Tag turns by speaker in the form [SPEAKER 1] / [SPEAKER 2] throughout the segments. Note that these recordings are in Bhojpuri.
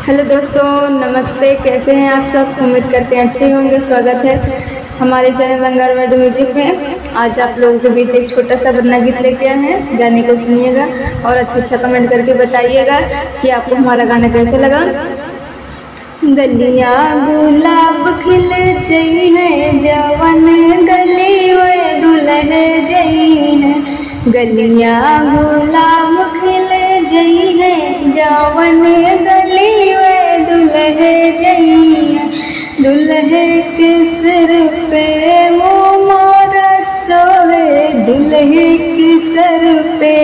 [SPEAKER 1] हेलो दोस्तों, नमस्ते। कैसे हैं आप सब? उम्मीद करते हैं अच्छे होंगे। स्वागत है हमारे चैनल रंगार वर्ड म्यूजिक में। आज आप लोगों के बीच एक छोटा सा वरना गीत लेके आए हैं। गाने को सुनिएगा और अच्छा कमेंट करके बताइएगा कि आपको हमारा गाना कैसे लगा। गलियां गुलाब खिल जई है, जवन गली वे दुल्हे जई है। गलियां गुलाब खिल जई है, जवन गली वे दुल्हे जई है। दुल्हे के सिर पे मोरा सोहे, दुल्हे के सिर पे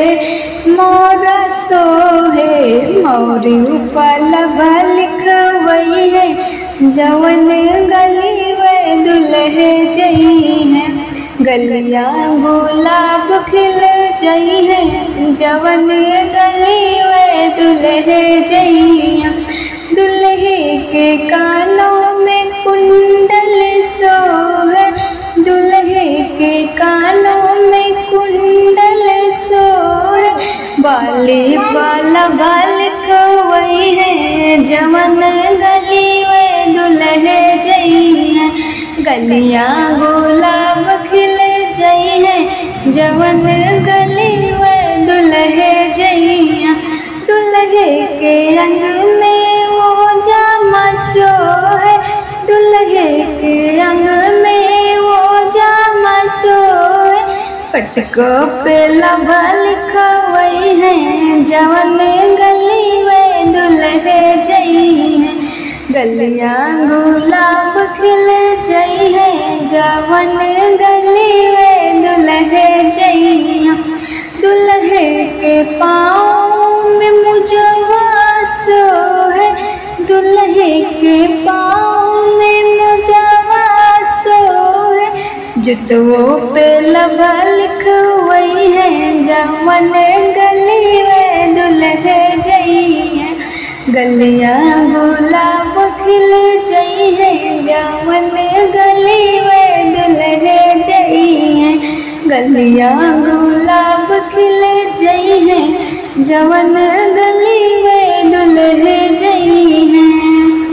[SPEAKER 1] मोरा सोहे। मोरी पलब लिखवई है, जवन गली वे दुल्हे जई है। गलियां गुलाब खिल जई है, जवन गली वे दुल्हे जई है। दुल्हे के कानों में कुंडल सोहे, दुल्हे के कानों में कुंडल सोहे। बाली बाला बाल कवई है, जवन गली वे दुल्हे जई है। गलियां गुलाब खिल जई है, जवन गली वे दुल्हे जई है। दुल्हे के रंग में वो जामा सोहे, दुल्हे के रंग में वो जामा सोहे। पटको पे लभा लिखवई है, जवन गली वे दुल्हे जई है। गलियां गुलाब खिल जई है, जवन गली वे दुल्हे जई है। दुल्हे के पाँव में मुजवा सोहे, दुल्हे के पाँव में मुजवा सोहे। जुतवों पे लभा लिखवई है, जवन गली वे दुल्हे जई है। गलियां गुलाब खिल जई है, जवन गली वे दुल्हे जई है। गलियां गुलाब खिल जई है, जवन गली वे दुल्हे